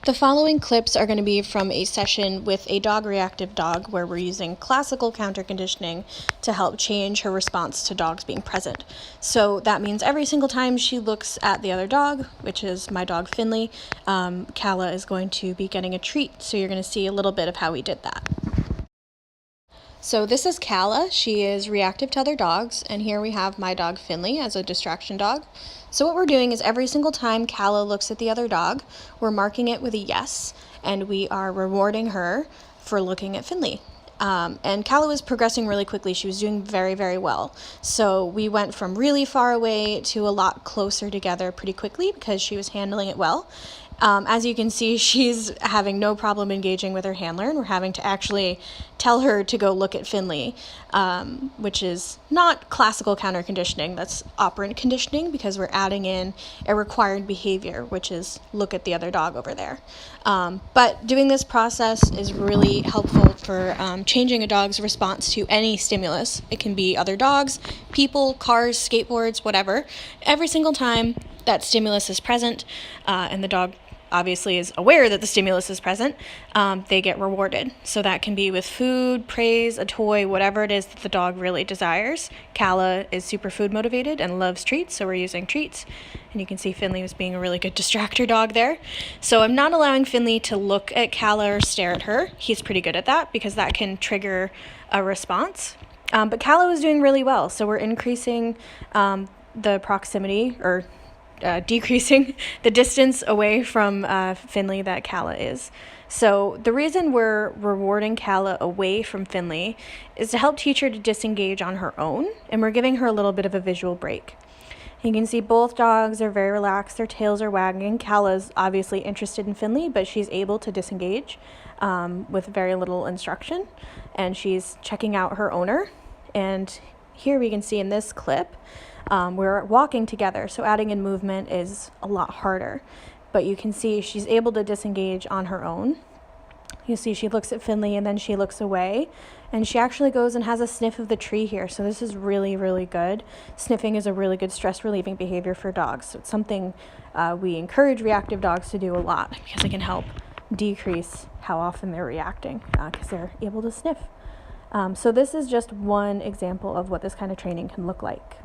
The following clips are going to be from a session with a dog reactive dog where we're using classical counter conditioning to help change her response to dogs being present. So that means every single time she looks at the other dog, which is my dog Finley, Cala is going to be getting a treat. So you're going to see a little bit of how we did that. So this is Cala. She is reactive to other dogs, and here we have my dog Finley as a distraction dog. So what we're doing is every single time Cala looks at the other dog, we're marking it with a yes, and we are rewarding her for looking at Finley. And Cala was progressing really quickly. She was doing very, very well. So we went from really far away to a lot closer together pretty quickly because she was handling it well. As you can see, she's having no problem engaging with her handler, and we're having to actually tell her to go look at Finley, which is not classical counter conditioning. That's operant conditioning because we're adding in a required behavior, which is look at the other dog over there. But doing this process is really helpful for changing a dog's response to any stimulus. It can be other dogs, people, cars, skateboards, whatever. Every single time that stimulus is present, and the dog obviously is aware that the stimulus is present, they get rewarded. So that can be with food, praise, a toy, whatever it is that the dog really desires. Cala is super food motivated and loves treats, so we're using treats. And you can see Finley was being a really good distractor dog there. So I'm not allowing Finley to look at Cala or stare at her. He's pretty good at that because that can trigger a response. But Cala was doing really well, so we're increasing the proximity, or decreasing the distance away from Finley that Cala is. So the reason we're rewarding Cala away from Finley is to help teach her to disengage on her own, and we're giving her a little bit of a visual break. You can see both dogs are very relaxed, their tails are wagging. Cala's obviously interested in Finley, but she's able to disengage with very little instruction, and she's checking out her owner. And here we can see in this clip, we're walking together, so adding in movement is a lot harder. But you can see she's able to disengage on her own. You see she looks at Finley and then she looks away, and she actually goes and has a sniff of the tree here. So this is really, really good. Sniffing is a really good stress relieving behavior for dogs. So it's something we encourage reactive dogs to do a lot because it can help decrease how often they're reacting because they're able to sniff. So this is just one example of what this kind of training can look like.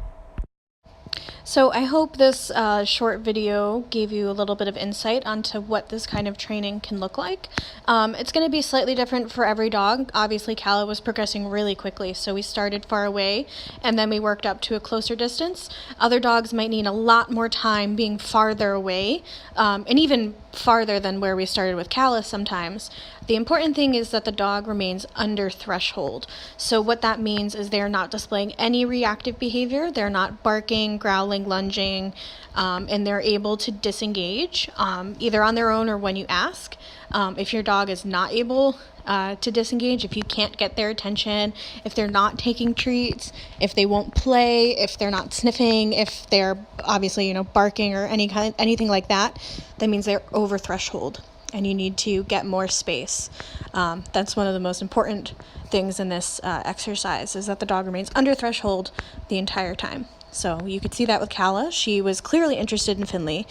So I hope this short video gave you a little bit of insight onto what this kind of training can look like. It's going to be slightly different for every dog. Obviously, Cala was progressing really quickly, so we started far away and then we worked up to a closer distance. Other dogs might need a lot more time being farther away, and even farther than where we started with Cala sometimes. The important thing is that the dog remains under threshold. So what that means is they're not displaying any reactive behavior. They're not barking, growling, lunging, and they're able to disengage either on their own or when you ask. If your dog is not able to disengage, if you can't get their attention, if they're not taking treats, if they won't play, if they're not sniffing, if they're obviously, barking or anything like that, that means they're over threshold and you need to get more space. That's one of the most important things in this exercise, is that the dog remains under threshold the entire time. So you could see that with Cala. She was clearly interested in Finley,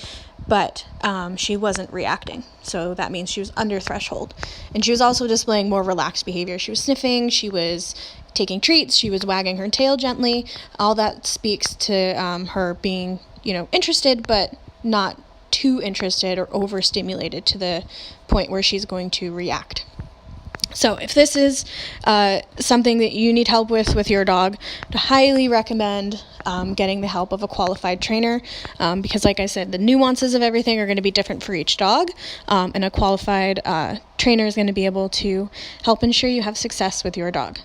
but she wasn't reacting. So that means she was under threshold. And she was also displaying more relaxed behavior. She was sniffing, she was taking treats, she was wagging her tail gently. All that speaks to her being, interested, but not too interested or overstimulated to the point where she's going to react. So if this is something that you need help with your dog, I highly recommend getting the help of a qualified trainer because, like I said, the nuances of everything are going to be different for each dog, and a qualified trainer is going to be able to help ensure you have success with your dog.